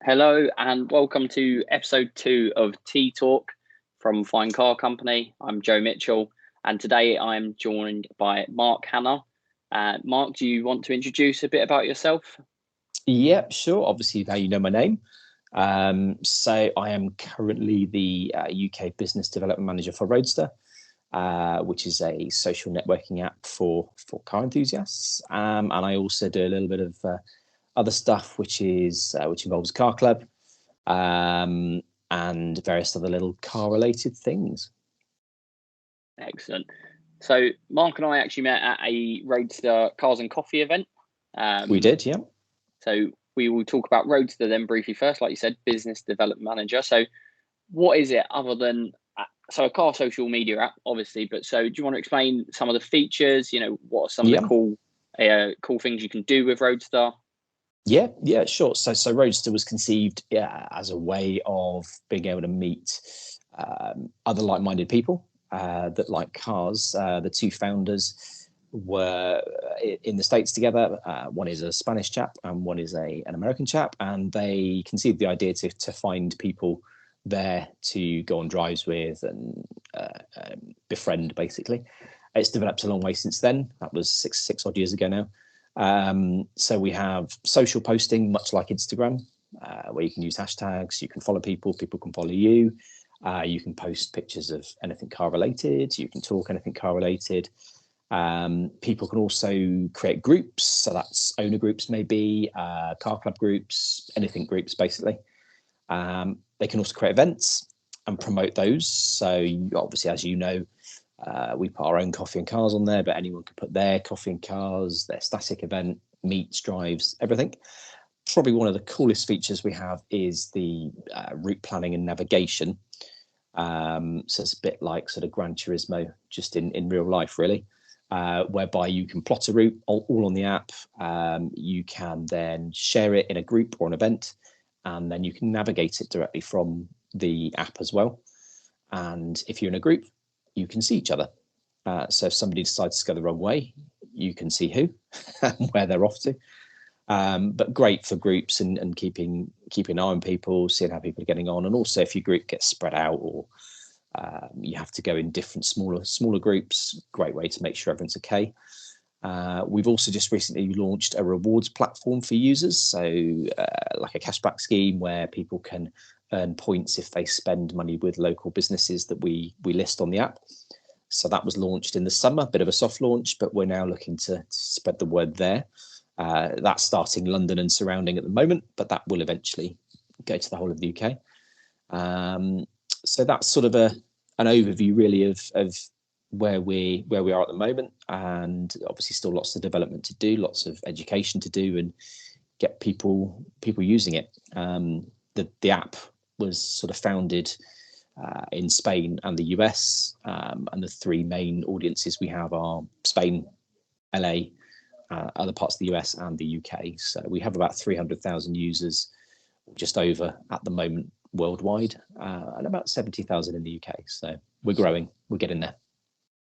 Hello and welcome to episode 2 of Tea Talk from Fine Car Company. I'm Joe Mitchell and today I'm joined by Mark Hanna. Mark, do you want to introduce a bit about yourself? Yep, sure. Obviously, now you know my name. So I am currently the UK Business Development Manager for Roadster, which is a social networking app for car enthusiasts. And I also do a little bit of other stuff, which involves a car club and various other little car-related things. Excellent. So Mark and I actually met at a Roadster Cars and Coffee event. We did, yeah. So we will talk about Roadster then briefly first, like you said, Business Development Manager. So what is it other than, so a car social media app, obviously, but so do you want to explain some of the features, what are some of the cool things you can do with Roadster? Yeah, sure. So Roadster was conceived as a way of being able to meet other like-minded people that like cars. The two founders were in the States together. One is a Spanish chap and one is an American chap, and they conceived the idea to find people there to go on drives with and befriend, basically. It's developed a long way since then. That was six odd years ago now. So we have social posting, much like Instagram, where you can use hashtags, you can follow people can follow you, you can post pictures of anything car related, you can talk anything car related. People can also create groups, so that's owner groups, maybe car club groups, anything groups, basically. They can also create events and promote those. So obviously, as you know, we put our own coffee and cars on there, but anyone can put their coffee and cars, their static event, meets, drives, everything. Probably one of the coolest features we have is the route planning and navigation. So it's a bit like sort of Gran Turismo, just in real life, really, whereby you can plot a route all on the app. You can then share it in a group or an event, and then you can navigate it directly from the app as well. And if you're in a group, you can see each other. So if somebody decides to go the wrong way, you can see who and where they're off to. But great for groups and keeping an eye on people, seeing how people are getting on. And also if your group gets spread out or you have to go in different smaller groups, great way to make sure everyone's okay. We've also just recently launched a rewards platform for users. So like a cashback scheme where people can earn points if they spend money with local businesses that we list on the app. So that was launched in the summer, bit of a soft launch, but we're now looking to spread the word there. That's starting London and surrounding at the moment, but that will eventually go to the whole of the UK. So that's sort of an overview really of where we are at the moment, and obviously still lots of development to do, lots of education to do, and get people using it. The app was sort of founded in Spain and the US, and the three main audiences we have are Spain, LA, other parts of the US and the UK. So we have about 300,000 users, just over at the moment worldwide, and about 70,000 in the UK. So we're growing, we're getting there.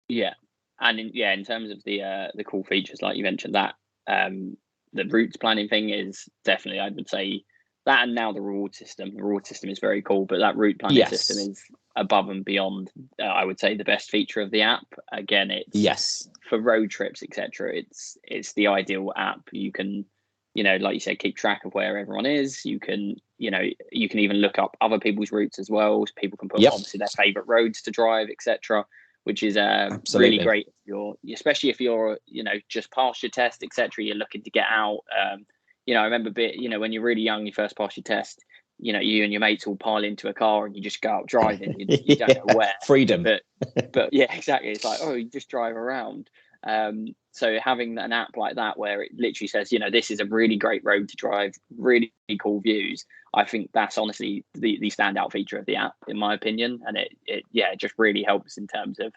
Yeah, and in terms of the cool features, like you mentioned, that the routes planning thing is definitely, I would say, that, and now the reward system. The reward system is very cool, but that route planning system is above and beyond. I would say the best feature of the app. Again, it's for road trips, etc. It's the ideal app. You can, like you said, keep track of where everyone is. You can, you can even look up other people's routes as well. So people can put obviously their favorite roads to drive, etc. Which is really great. Especially if you're, just past your test, etc. You're looking to get out. I remember when you're really young, you first pass your test, you and your mates all pile into a car and you just go out driving. You don't know where. Freedom. But yeah, exactly. It's like, you just drive around. So having an app like that where it literally says, this is a really great road to drive, really cool views. I think that's honestly the standout feature of the app, in my opinion. And it just really helps in terms of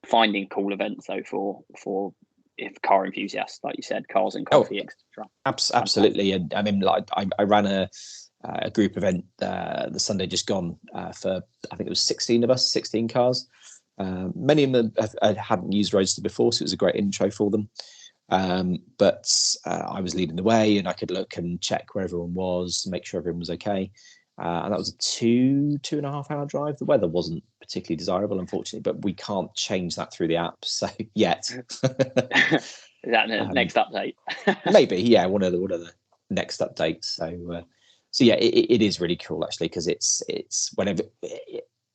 finding cool events. So for if car enthusiasts, like you said, cars and coffee, etc. Absolutely. And I mean, like I ran a group event the Sunday just gone for, I think it was 16 of us, 16 cars. Many of them hadn't used Roadster before, so it was a great intro for them. But I was leading the way, and I could look and check where everyone was, make sure everyone was okay. And that was a 2.5 hour drive. The weather wasn't particularly desirable, unfortunately, but we can't change that through the app, so yet. Is that the next update? Maybe, yeah, one of the next updates. So yeah, it is really cool actually, because it's whenever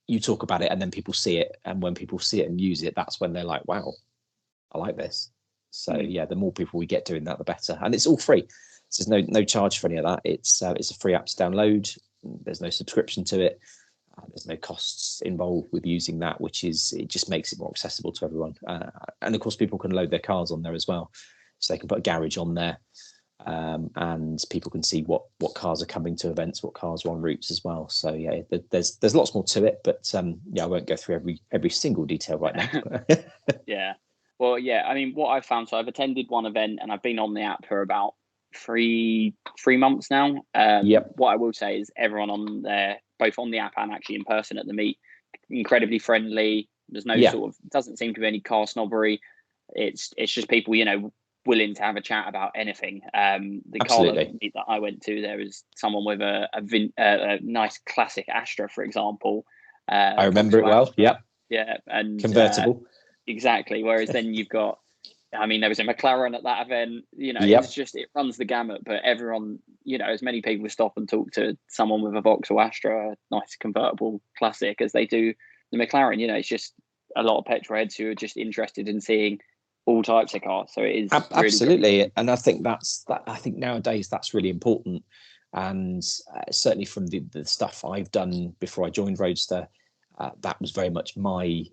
you talk about it and then people see it, and when people see it and use it, that's when they're like, wow, I like this. So yeah, the more people we get doing that, the better. And it's all free. So there's no charge for any of that. It's a free app to download. There's no subscription to it. There's no costs involved with using that, it just makes it more accessible to everyone. And of course, people can load their cars on there as well. So they can put a garage on there, and people can see what cars are coming to events, what cars are on routes as well. So yeah, there's lots more to it, but yeah, I won't go through every single detail right now. Yeah. Well, yeah, I mean, what I've found, so I've attended one event and I've been on the app for about three months now. Yep. What I will say is everyone on there, both on the app and actually in person at the meet, incredibly friendly. There's no doesn't seem to be any car snobbery. It's just people, willing to have a chat about anything. The car meet that I went to, there was someone with a nice classic Astra, for example. I remember it well. Yep. Yeah, and convertible. Exactly. Whereas then you've got, there was a McLaren at that event. It's just, it runs the gamut. But everyone, as many people stop and talk to someone with a Vauxhall Astra, a nice convertible classic, as they do the McLaren. It's just a lot of petrol heads who are just interested in seeing all types of cars. So it is absolutely, really, and I think I think nowadays that's really important. And certainly from the stuff I've done before I joined Roadster, that was very much my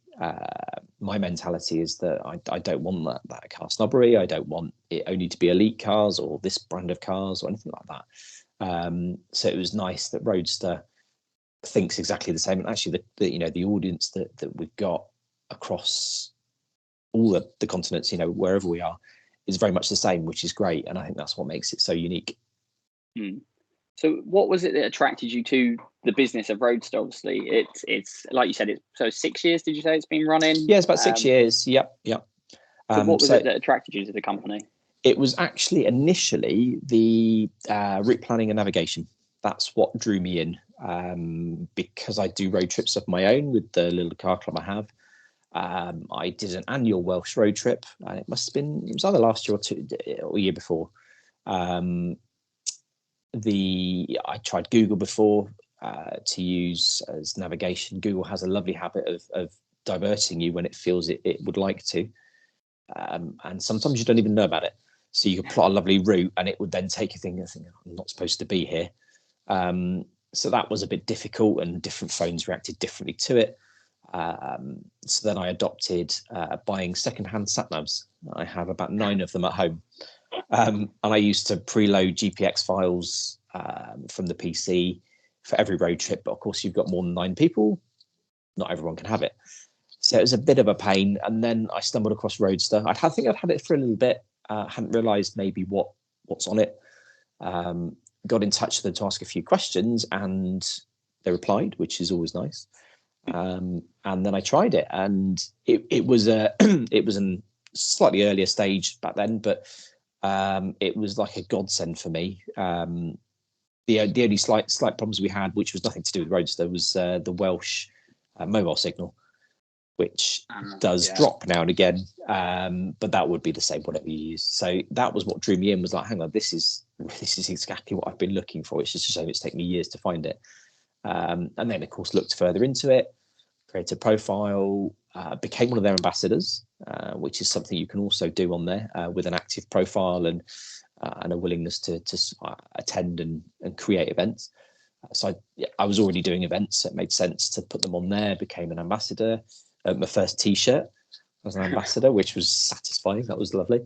mentality, is that I don't want that car snobbery. I don't want it only to be elite cars or this brand of cars or anything like that. So it was nice that Roadster thinks exactly the same. And actually, the audience that we've got across all the continents, wherever we are, is very much the same, which is great. And I think that's what makes it so unique. So what was it that attracted you to the business of Roadster? Obviously, it's like you said, so 6 years, did you say it's been running? Yeah, it's about 6 years. Yep. So what was it that attracted you to the company? It was actually initially the route planning and navigation. That's what drew me in, because I do road trips of my own with the little car club I have. I did an annual Welsh road trip. It was either last year or year before. I tried Google before to use as navigation. Google has a lovely habit of diverting you when it feels it would like to. And sometimes you don't even know about it. So you could plot a lovely route and it would then take you thinking, I'm not supposed to be here. So that was a bit difficult, and different phones reacted differently to it. So then I adopted buying secondhand sat navs. I have about 9 of them at home. And I used to preload GPX files from the PC for every road trip. But of course, you've got more than 9 people. Not everyone can have it. So it was a bit of a pain. And then I stumbled across Roadster. I think I'd had it for a little bit. Hadn't realised maybe what's on it. Got in touch with them to ask a few questions, and they replied, which is always nice. And then I tried it, and it was it was a slightly earlier stage back then, but it was like a godsend for me. The only slight problems we had, which was nothing to do with Roadster, was the Welsh mobile signal, which does drop now and again, but that would be the same whatever you use. So that was what drew me in, was like, hang on, this is exactly what I've been looking for. It's just a shame it's taken me years to find it. And then, of course, looked further into it, created a profile, became one of their ambassadors, which is something you can also do on there with an active profile and a willingness to attend and create events. So I was already doing events, so it made sense to put them on there, became an ambassador. My first T-shirt as an ambassador, which was satisfying. That was lovely.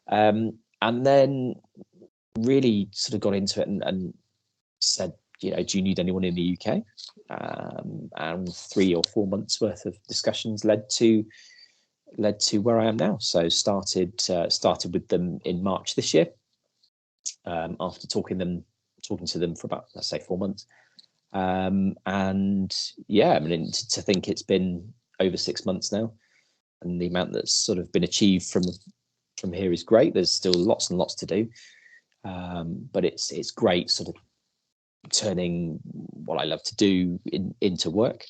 And then really sort of got into it and said, do you need anyone in the UK? And 3 or 4 months worth of discussions led to where I am now. So started with them in March this year. After talking to them for about, let's say, 4 months. And yeah, I mean, to think it's been over 6 months now, and the amount that's sort of been achieved from from here is great. There's still lots and lots to do, but it's great sort of turning what I love to do into work.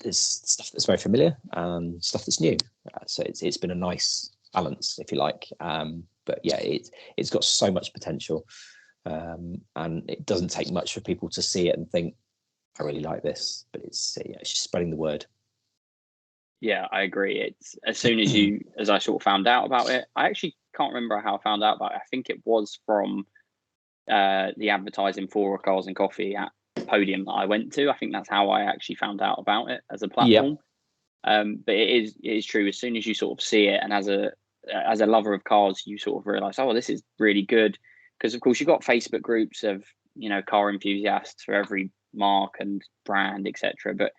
There's stuff that's very familiar and stuff that's new, so it's been a nice balance, if you like. But yeah, it's got so much potential, and it doesn't take much for people to see it and think, I really like this. But it's just spreading the word. Yeah, I agree. It's as soon as I sort of found out about it, I actually can't remember how I found out about it. I think it was from the advertising for Cars and Coffee at Podium that I went to. I think that's how I actually found out about it as a platform. But it is true. As soon as you sort of see it, and as a lover of cars, you sort of realise, oh, this is really good. Because of course you've got Facebook groups of car enthusiasts for every mark and brand, etc. But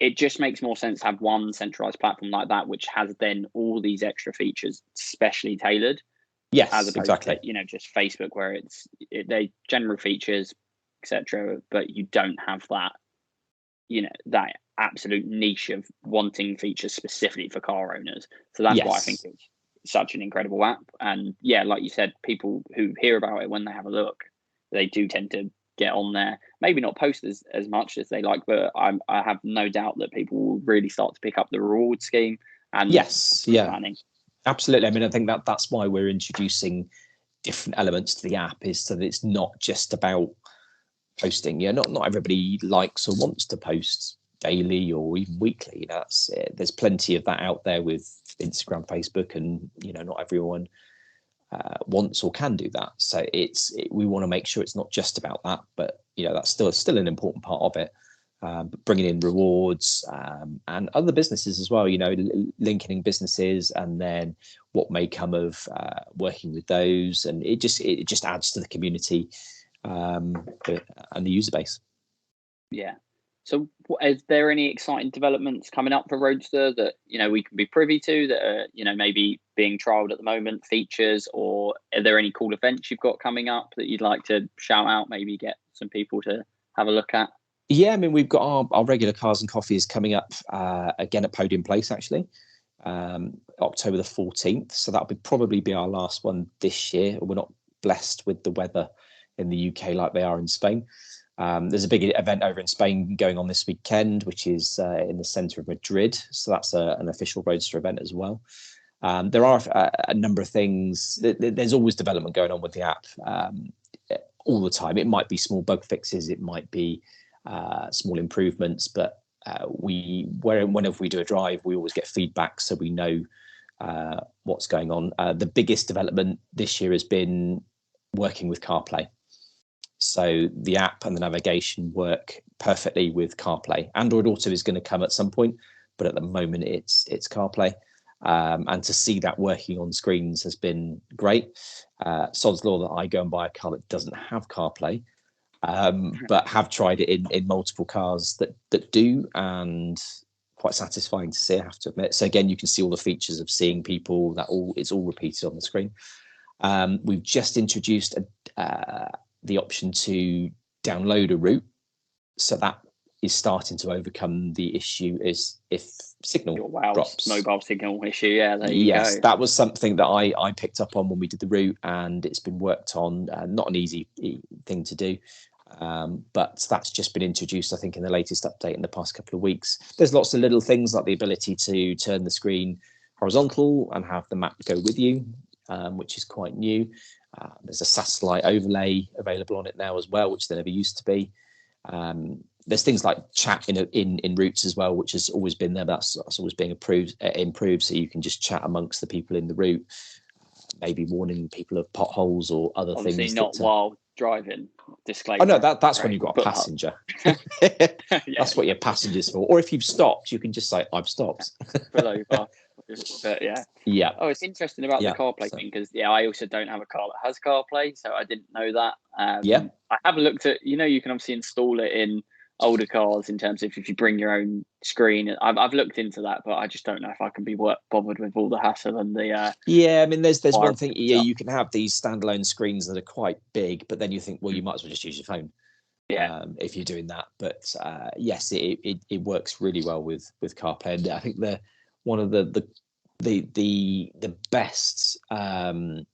it just makes more sense to have one centralized platform like that, which has then all these extra features specially tailored. Yes, as opposed exactly. to just Facebook, where they general features, etc. But you don't have that that absolute niche of wanting features specifically for car owners. So that's why I think it's such an incredible app. And yeah, like you said, people who hear about it, when they have a look, they do tend to get on there, maybe not post as much as they like, but I have no doubt that people will really start to pick up the reward scheme and planning. Absolutely. I mean, I think that's why we're introducing different elements to the app, is so that it's not just about posting. Not everybody likes or wants to post daily or even weekly. There's plenty of that out there with Instagram, Facebook, and not everyone wants or can do that. So we want to make sure it's not just about that, but that's still an important part of it. But bringing in rewards and other businesses as well, linking in businesses, and then what may come of working with those, and it just adds to the community and the user base. Yeah. So, is there any exciting developments coming up for Roadster that we can be privy to, that are maybe being trialed at the moment, features, or are there any cool events you've got coming up that you'd like to shout out? Maybe get some people to have a look at. Yeah, I mean, we've got our regular Cars and Coffees coming up again at Podium Place, actually, October the 14th. So that'll probably be our last one this year. We're not blessed with the weather in the UK like they are in Spain. There's a big event over in Spain going on this weekend, which is in the centre of Madrid. So that's an official Roadster event as well. There are a number of things. There's always development going on with the app all the time. It might be small bug fixes. It might be small improvements, but whenever we do a drive, we always get feedback, so we know what's going on. The biggest development this year has been working with CarPlay. So the app and the navigation work perfectly with CarPlay. Android Auto is going to come at some point, but at the moment it's CarPlay. And to see that working on screens has been great. Sod's law that I go and buy a car that doesn't have CarPlay, but have tried it in multiple cars that do, and quite satisfying to see, I have to admit. So again, you can see all the features of seeing people, it's all repeated on the screen. We've just introduced the option to download a route, so that is starting to overcome the issue is if signal drops. Mobile signal issue, yeah. There you go. That was something that I picked up on when we did the route, and it's been worked on. Not an easy thing to do, but that's just been introduced, I think, in the latest update in the past couple of weeks. There's lots of little things like the ability to turn the screen horizontal and have the map go with you, which is quite new. There's a satellite overlay available on it now as well, which there never used to be. There's things like chat in routes as well, which has always been there. That's always being improved, so you can just chat amongst the people in the route, maybe warning people of potholes or other things. Obviously not while driving. Disclaimer. Oh no, that's when you've got a passenger. That's what your passenger's for. Or if you've stopped, you can just say, "I've stopped." Pull over. But yeah. Oh, it's interesting about the CarPlay thing, because I also don't have a car that has CarPlay, so I didn't know that. I have looked at, you can obviously install it in older cars in terms of if you bring your own screen. I've looked into that, but I just don't know if I can be bothered with all the hassle and the. I mean, there's one thing. You can have these standalone screens that are quite big, but then you think, well, you might as well just use your phone. If you're doing that, but yes, it works really well with CarPlay. And I think one of the the best CarPlay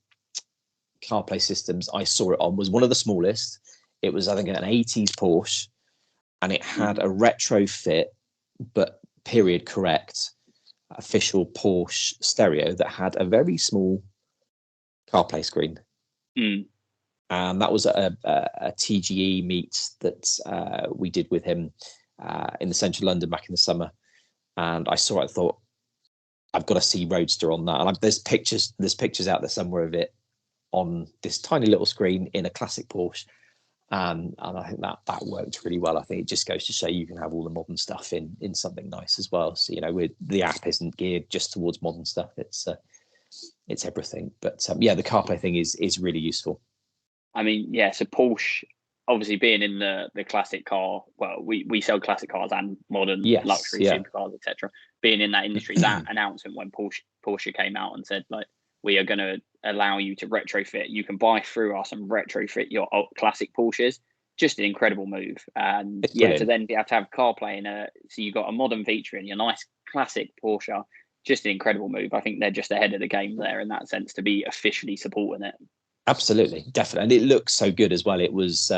systems I saw it on was one of the smallest. It was, I think, an 80s Porsche, and it had a retrofit but period correct official Porsche stereo that had a very small CarPlay screen. And that was a TGE meet that we did with him in the central London back in the summer. And I saw it and thought, I've got to see Roadster on that. And there's pictures out there somewhere of it on this tiny little screen in a classic Porsche. And I think that worked really well. I think it just goes to show you can have all the modern stuff in something nice as well. So, the app isn't geared just towards modern stuff. It's everything. But the CarPlay thing is really useful. I mean, yeah, so Porsche, obviously being in the classic car, well, we sell classic cars and modern luxury supercars, etc. Being in that industry, that announcement when Porsche came out and said, like, we are going to allow you to retrofit, you can buy through us and retrofit your classic Porsches, just an incredible move. And to then be able to have CarPlay so you got a modern feature in your nice classic Porsche, just an incredible move. I think they're just ahead of the game there in that sense to be officially supporting it. Absolutely, definitely, and it looks so good as well. It was,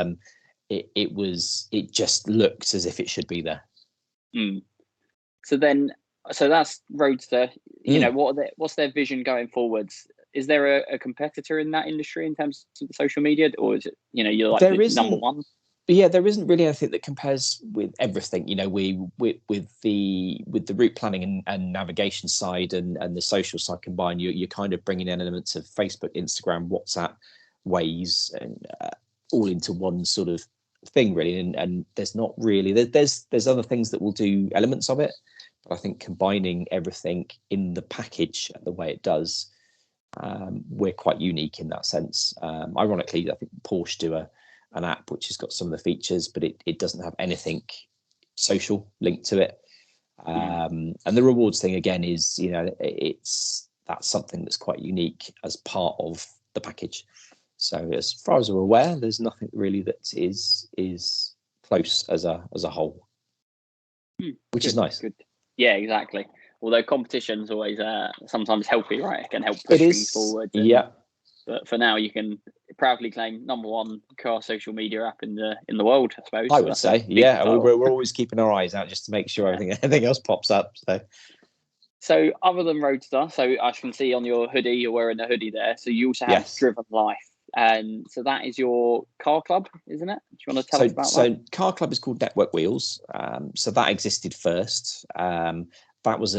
it just looks as if it should be there. So that's Roadster. What's their vision going forwards? Is there a competitor in that industry in terms of the social media, or is it you're like number one? Yeah, there isn't really anything that compares with everything. We with the route planning and navigation side and the social side combined, you're kind of bringing in elements of Facebook, Instagram, WhatsApp, Waze, and all into one sort of thing, really. And there's not really there's other things that will do elements of it, but I think combining everything in the package the way it does, we're quite unique in that sense. Ironically, I think Porsche do an app which has got some of the features, but it doesn't have anything social linked to it. And the rewards thing again is, that's something that's quite unique as part of the package. So as far as we're aware, there's nothing really that is close as a whole, which is nice. Good. Yeah, exactly. Although competition's always sometimes healthy, right? It can help push things forward. But for now, you can proudly claim number one car social media app in the world, I suppose. I would say, yeah. We're always keeping our eyes out just to make sure everything else pops up. So other than Roadster, so I can see on your hoodie, you're wearing a hoodie there. So you also have Driven Life. And so that is your car club, isn't it? Do you want to tell us about that? So car club is called Network Wheels. So that existed first. That was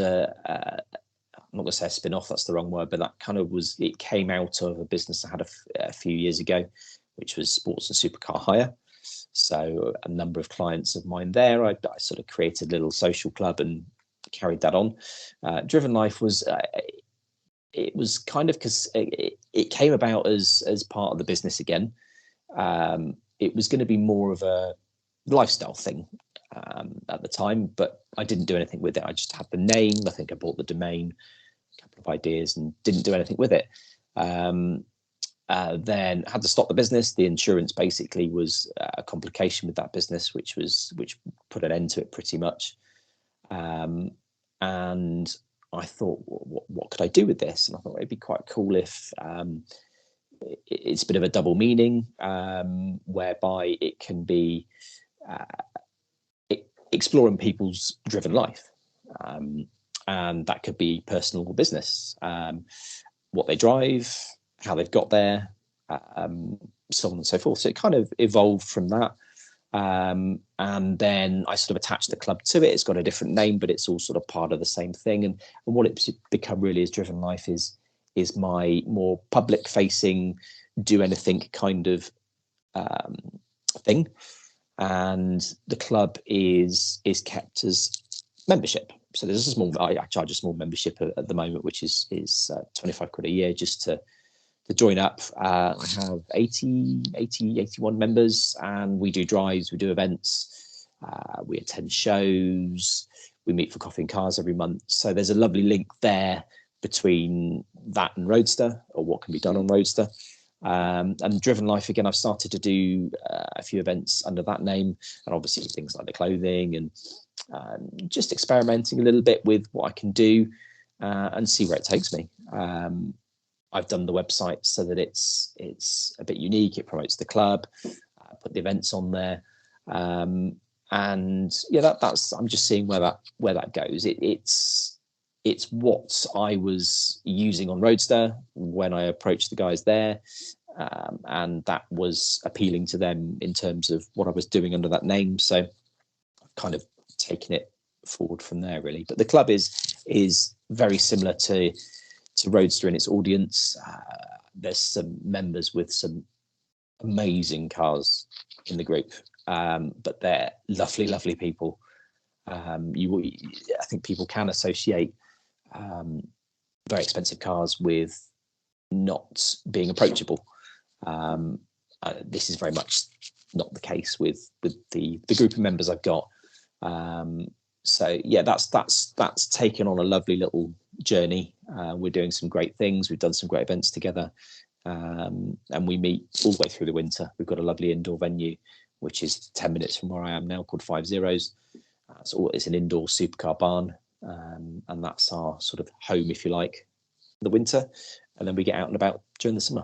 I'm not going to say a spin-off, that's the wrong word, but that kind of it came out of a business I had a few years ago, which was sports and supercar hire. So a number of clients of mine there, I sort of created a little social club and carried that on. Driven Life was, it was kind of, because it came about as part of the business again. It was going to be more of a lifestyle thing at the time, but I didn't do anything with it. I just had the name. I think I bought the domain, a couple of ideas, and didn't do anything with it. Then had to stop the business. The insurance basically was a complication with that business, which put an end to it pretty much. And I thought, what could I do with this? And I thought it'd be quite cool if it's a bit of a double meaning, whereby it can be exploring people's driven life. And that could be personal or business, what they drive, how they've got there, so on and so forth. So it kind of evolved from that. And then I sort of attached the club to it. It's got a different name, but it's all sort of part of the same thing. And what it's become really is Driven Life is my more public facing, do anything kind of thing. And the club is kept as membership. So there's I charge a small membership at the moment, which is 25 quid a year just to join up. I have 81 members, and we do drives, we do events, we attend shows, we meet for coffee and cars every month. So there's a lovely link there between that and Roadster, or what can be done on Roadster. And Driven Life, again, I've started to do a few events under that name, and obviously things like the clothing and just experimenting a little bit with what I can do. and see where it takes me. I've done the website so that it's a bit unique. It promotes the club, put the events on there, and yeah, that's I'm just seeing where that goes. It's what I was using on Roadster when I approached the guys there, and that was appealing to them in terms of what I was doing under that name. So I've kind of taken it forward from there, really. But the club is very similar to Roadster in its audience. There's some members with some amazing cars in the group, but they're lovely people. I think people can associate very expensive cars with not being approachable. This is very much not the case with the group of members I've got. So yeah, that's taken on a lovely little journey. We're doing some great things. We've done some great events together, and we meet all the way through the winter. We've got a lovely indoor venue, which is 10 minutes from where I am now, called 5 Zeros. So it's an indoor supercar barn, and that's our sort of home, if you like, the winter. And then we get out and about during the summer.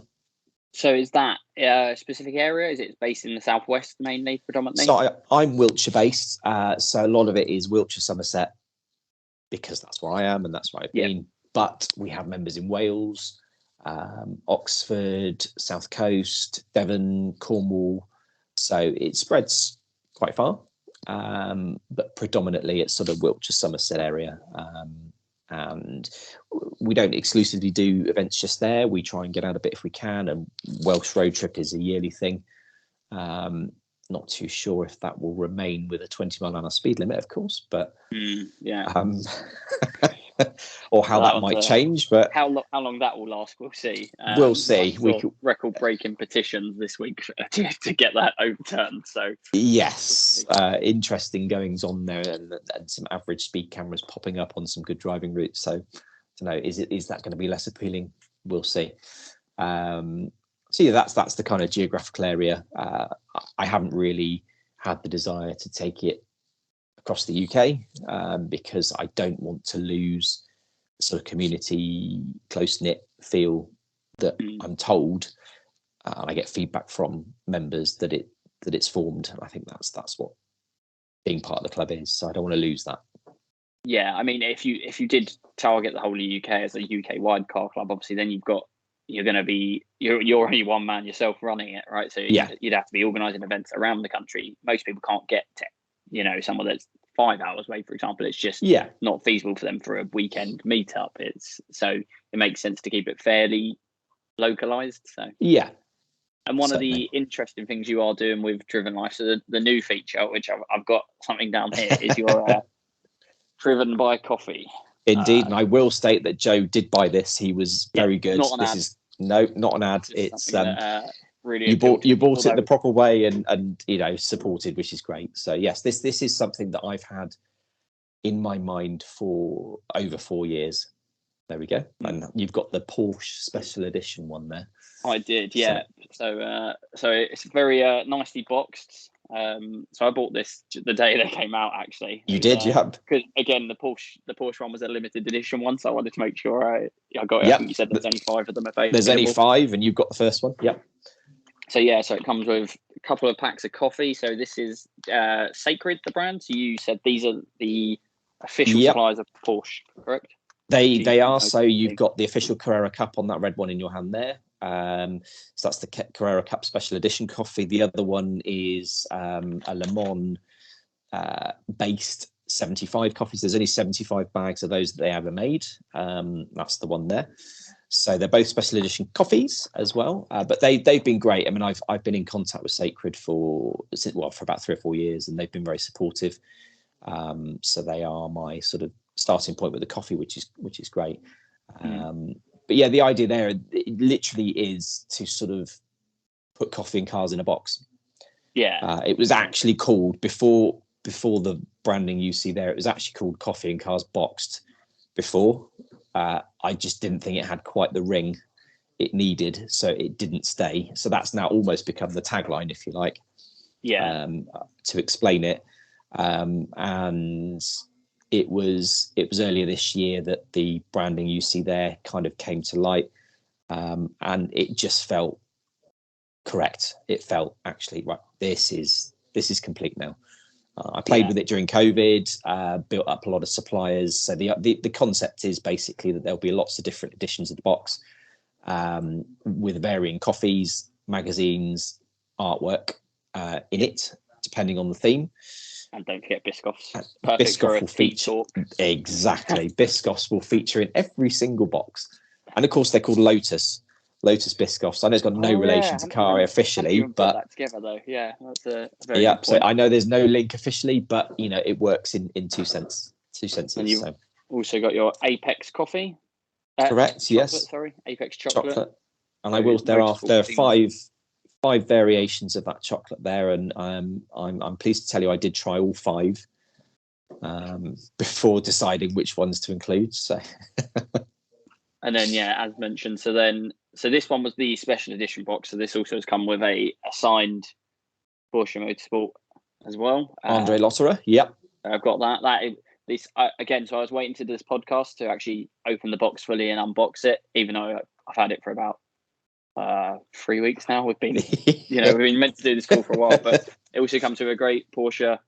So is that a specific area? Is it based in the southwest mainly, predominantly? So I'm Wiltshire based. So a lot of it is Wiltshire, Somerset, because that's where I am and that's where I've been. But we have members in Wales, Oxford, South Coast, Devon, Cornwall. So it spreads quite far, but predominantly it's sort of Wiltshire, Somerset area. And we don't exclusively do events just there. We try and get out a bit if we can. And Welsh Road Trip is a yearly thing. Not too sure if that will remain with a 20-mile-an-hour speed limit, of course, but or how that might change. But how long that will last, we'll see. We'll see. We record-breaking petitions this week to get that overturned. So yes, interesting goings on there, and some average speed cameras popping up on some good driving routes. So, I don't know, is that going to be less appealing? We'll see. So yeah, that's the kind of geographical area. I haven't really had the desire to take it across the UK because I don't want to lose the sort of community close-knit feel that I'm told, and I get feedback from members that it's formed. I think that's what being part of the club is. So I don't want to lose that. Yeah, I mean, if you did target the whole of the UK as a UK-wide car club, obviously then you're going to be you're only one man yourself running it, right? So you'd have to be organising events around the country. Most people can't get to, someone that's 5 hours away, for example. It's just not feasible for them for a weekend meetup. So it makes sense to keep it fairly localised. So and one of the interesting things you are doing with Driven Life, so the new feature, which I've got something down here, is your Driven by Coffee. Indeed, and I will state that Joe did buy this. He was very good. Not an ad. Not an ad. It's really you bought it the proper way and supported, which is great. So yes, this is something that I've had in my mind for over 4 years. There we go. And you've got the Porsche Special Edition one there. I did, yeah. So it's very nicely boxed. So I bought this the day they came out. Actually, you did, yeah. Because again, the Porsche one was a limited edition one, so I wanted to make sure I got it. Yep. I think you said there's only 5 of them available. There's only 5, and you've got the first one. Yep. So so it comes with a couple of packs of coffee. So this is Sacred, the brand. So you said these are the official suppliers of Porsche, correct? They are. So you've got the official Carrera Cup on that red one in your hand there. So that's the Carrera Cup Special Edition coffee. The other one is a Le Mans based 75 coffees. There's only 75 bags of those that they ever made. That's the one there. So they're both special edition coffees as well. But they've been great. I mean, I've been in contact with Sacred for about 3 or 4 years, and they've been very supportive. So they are my sort of starting point with the coffee, which is great. But yeah, the idea there, it literally is to sort of put coffee and cars in a box. Yeah. It was actually called, before the branding you see there, it was actually called Coffee and Cars Boxed before. I just didn't think it had quite the ring it needed, so it didn't stay. So that's now almost become the tagline, if you like. To explain it. And it was earlier this year that the branding you see there kind of came to light, and it just felt correct. It felt actually right. This is complete now. I played with it during COVID, built up a lot of suppliers. So the concept is basically that there'll be lots of different editions of the box, with varying coffees, magazines, artwork in it, depending on the theme. And don't forget Biscoffs. Perfect Biscoff for a will tea feature talk. exactly. Biscoffs will feature in every single box, and of course they're called Lotus Biscoffs. I know it's got no relation to Kari officially, but put that together though. Yeah, that's a very yeah. good point. So I know there's no link officially, but it works in two senses. And you've also got your Apex coffee. Correct. Chocolate, yes. Sorry, Apex chocolate. And I will. There are five variations of that chocolate there, and I'm pleased to tell you I did try all five before deciding which ones to include. So, and then as mentioned, so this one was the special edition box. So this also has come with a signed Porsche Motorsport as well. Andre Lotterer. Yep, I've got that. Again. So I was waiting to do this podcast to actually open the box fully and unbox it, even though I've had it for about 3 weeks now. We've been we've been meant to do this call for a while, but it also comes with a great Porsche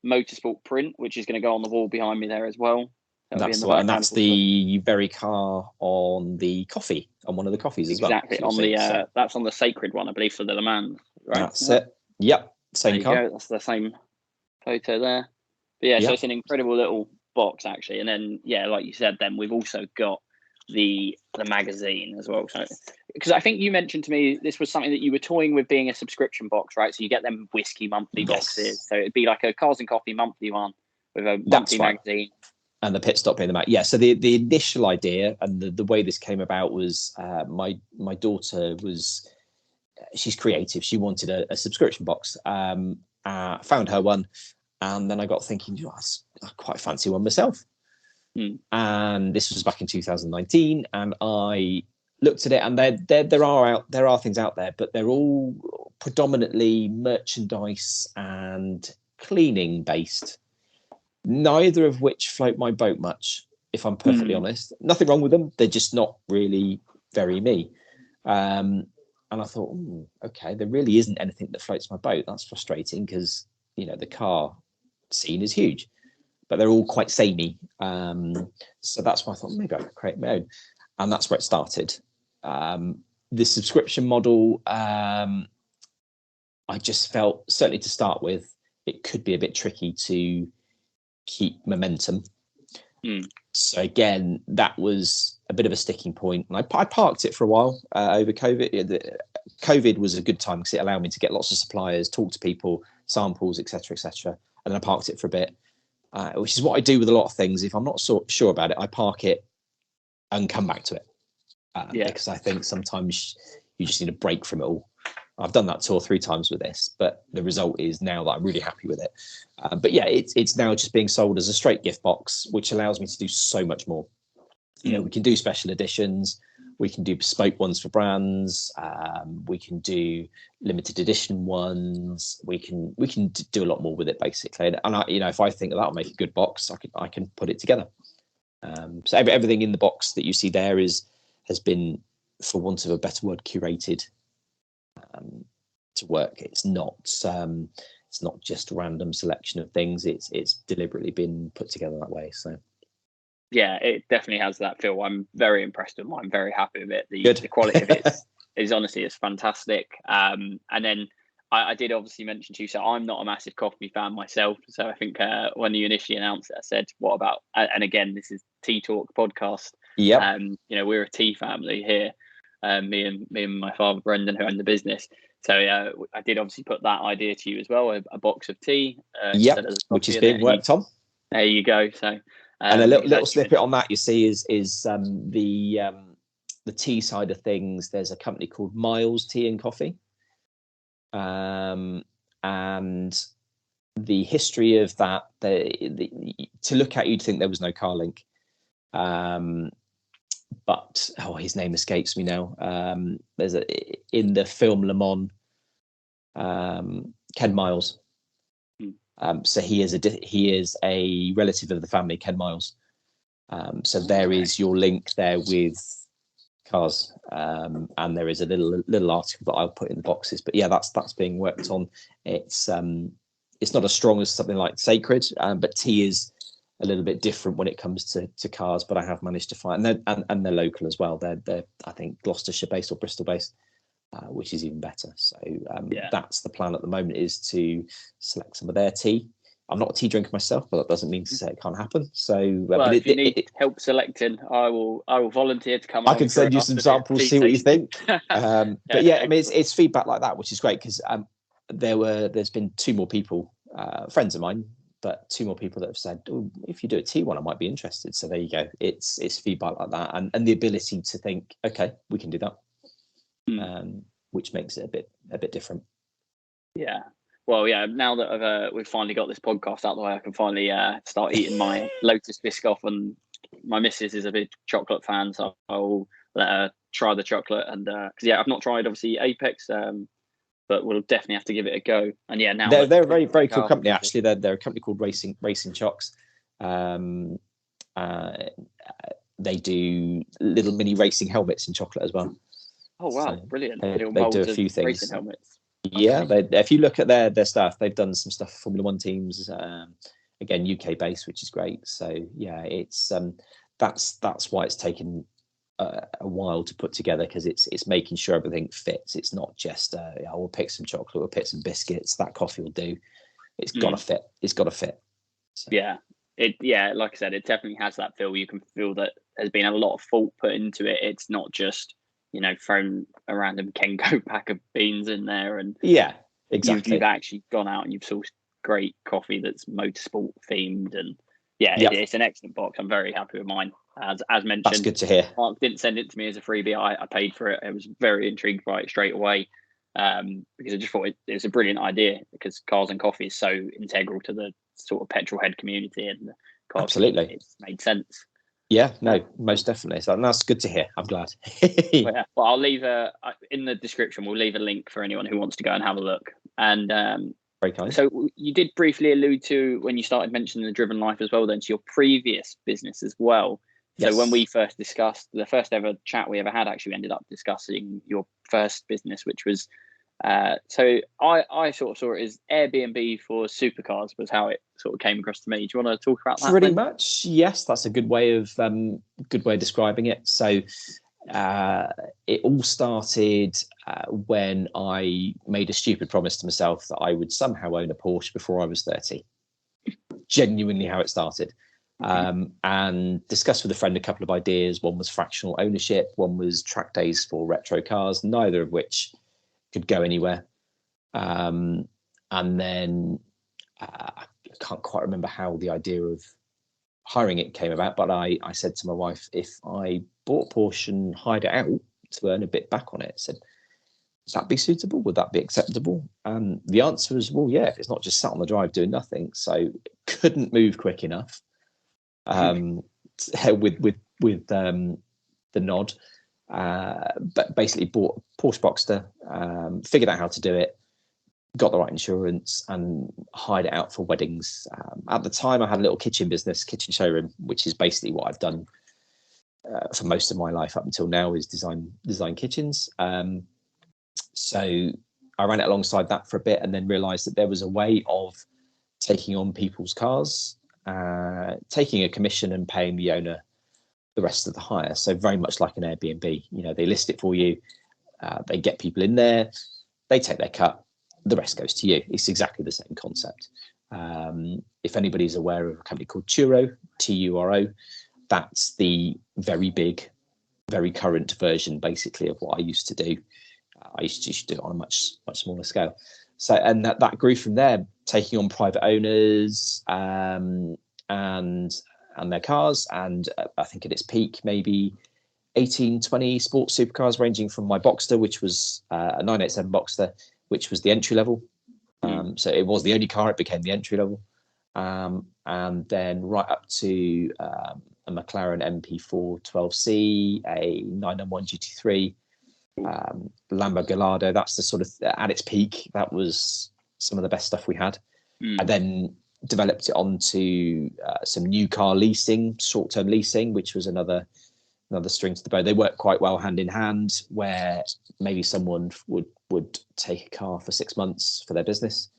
Motorsport print, which is going to go on the wall behind me there as well. That's the one, and that's the very car on the coffee, on one of the coffees as well. Exactly, on the that's on the sacred one, I believe, for the Le Mans. Right? That's it. Yep, same car. That's the same photo there. But so it's an incredible little box actually, and then like you said, then we've also got the magazine as well. So because I think you mentioned to me this was something that you were toying with being a subscription box, right? So you get them whiskey monthly boxes, so it'd be like a Cars and Coffee monthly one with a monthly magazine. And the pit stop being the Mac. Yeah, so the initial idea and the way this came about was my daughter she's creative. She wanted a subscription box. Found her one, and then I got thinking, I quite fancy one myself. And this was back in 2019, and I looked at it, and there are things out there, but they're all predominantly merchandise and cleaning based. Neither of which float my boat much, if I'm perfectly honest. Nothing wrong with them. They're just not really very me. And I thought, okay, there really isn't anything that floats my boat. That's frustrating because, the car scene is huge, but they're all quite samey. So that's why I thought maybe I could create my own. And that's where it started. The subscription model, I just felt, certainly to start with, it could be a bit tricky to keep momentum. So again, that was a bit of a sticking point, and I parked it for a while over COVID. COVID was a good time because it allowed me to get lots of suppliers, talk to people, samples, etc., etc. And then I parked it for a bit, which is what I do with a lot of things. If I'm not sure about it, I park it and come back to it, because I think sometimes you just need a break from it all. I've done that 2 or 3 times with this, but the result is now that I'm really happy with it. But it's now just being sold as a straight gift box, which allows me to do so much more. We can do special editions, we can do bespoke ones for brands, we can do limited edition ones, we can do a lot more with it basically. And if I think that'll make a good box, I can put it together. So everything in the box that you see there has been, for want of a better word, curated to work. It's not just a random selection of things. It's deliberately been put together that way. So it definitely has that feel. I'm very impressed with mine. I'm very happy with it. The quality of it is honestly fantastic. And then I did obviously mention to you, so I'm not a massive coffee fan myself. So I think when you initially announced it, I said, what about, and again, this is Tea Talk podcast. Yeah. We're a tea family here. Me and my father Brendan, who own the business. So I did obviously put that idea to you as well, a box of tea. Which is being worked on. There you go. So and a little snippet on that you see is the tea side of things. There's a company called Miles Tea and Coffee, and the history of that. To look at, you'd think there was no car link. But his name escapes me now. There's in the film Le Mans, Ken Miles. So he is a relative of the family, Ken Miles. So there is your link there with cars, and there is a little article that I'll put in the boxes. But yeah, that's being worked on. It's not as strong as something like Sacred, but tea is a little bit different when it comes to cars. But I have managed to find, and they're local as well. They're I think Gloucestershire based or Bristol based, which is even better. So that's the plan at the moment, is to select some of their tea. I'm not a tea drinker myself, but that doesn't mean to say it can't happen. So, well, if you need help selecting, I will volunteer to come. I can send you some samples, see what you think. But yeah, I mean, it's feedback like that, which is great, because there's been two more people, friends of mine, but two more people that have said, oh, if you do a tea one, I might be interested. So there you go. It's feedback like that, and the ability to think, okay, we can do that, which makes it a bit different. Yeah. Well, yeah. Now that we've finally got this podcast out of the way, I can finally start eating my Lotus Biscoff. And my missus is a big chocolate fan, so I'll let her try the chocolate. And because I've not tried obviously Apex, but we'll definitely have to give it a go. And yeah, now they're a very very cool company. Actually, they're a company called Racing Chocks. They do little mini racing helmets in chocolate as well. Oh wow, so brilliant! They do a few things. Racing helmets. Yeah, if you look at their stuff, they've done some stuff for Formula One teams, again UK based, which is great. So yeah, it's that's why it's taken a while to put together, because it's making sure everything fits. It's not just we'll pick some chocolate, we'll pick some biscuits, that coffee will do. It's got to fit. It's got to fit. So. Yeah, like I said, it definitely has that feel. You can feel that there's been a lot of thought put into it. It's not just thrown a random Kenko pack of beans in there, and yeah, exactly. You've actually gone out and you've sourced great coffee that's motorsport themed, and it's an excellent box. I'm very happy with mine. As mentioned, that's good to hear. Mark didn't send it to me as a freebie. I paid for it. I was very intrigued by it straight away, because I just thought it was a brilliant idea, because cars and coffee is so integral to the sort of petrol head community, and absolutely, it's made sense. Yeah, no, most definitely. So that's good to hear. I'm glad. Well, I'll leave in the description. We'll leave a link for anyone who wants to go and have a look. And very kind. So you did briefly allude to, when you started mentioning the Driven Life as well, then, to your previous business as well. Yes. So when we first discussed, the first ever chat we ever had, actually, we ended up discussing your first business, which was so I sort of saw it as Airbnb for supercars, was how it sort of came across to me. Do you want to talk about that? Pretty much, yes. That's a good way of describing it. So it all started when I made a stupid promise to myself that I would somehow own a Porsche before I was 30. Genuinely how it started. And discussed with a friend a couple of ideas. One was fractional ownership, one was track days for retro cars, neither of which could go anywhere. And then I can't quite remember how the idea of hiring it came about, but I said to my wife, if I bought Porsche and hired it out to earn a bit back on it, I said, would that be suitable? Would that be acceptable? And the answer was, well, yeah, if it's not just sat on the drive doing nothing. So couldn't move quick enough with the nod. But basically bought a Porsche Boxster, figured out how to do it, got the right insurance, and hired it out for weddings. At the time, I had a little kitchen showroom, which is basically what I've done for most of my life up until now, is design kitchens. So I ran it alongside that for a bit, and then realised that there was a way of taking on people's cars, taking a commission and paying the owner the rest of the hire. So very much like an Airbnb, they list it for you, they get people in there, they take their cut, the rest goes to you. It's exactly the same concept. If anybody's aware of a company called Turo, Turo, that's the very big, very current version, basically, of what I used to do. I used to do it on a much smaller scale. So, and that grew from there, taking on private owners and their cars. And I think at its peak, maybe 18, 20 sports supercars, ranging from my Boxster, which was a 987 Boxster, which was the entry level. So it was the only car, it became the entry level. And then right up to a McLaren MP4 12C, a 991 GT3, Lambo Gallardo. That's the sort of, at its peak, that was some of the best stuff we had. I then developed it onto some new car leasing, short-term leasing, which was another string to the bow. They work quite well hand in hand, where maybe someone would take a car for 6 months for their business,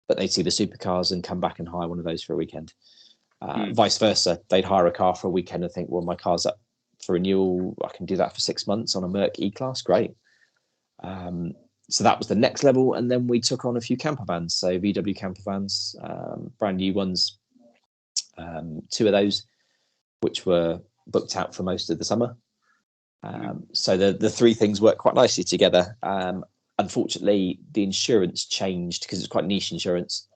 but they'd see the supercars and come back and hire one of those for a weekend. Vice versa, they'd hire a car for a weekend and think, well, my car's up for renewal, I can do that for 6 months on a Merc E-Class, great. So that was the next level, and then we took on a few camper vans, so VW camper vans, brand new ones, 2 of those, which were booked out for most of the summer. So the 3 things work quite nicely together. Unfortunately, the insurance changed because it's quite niche insurance.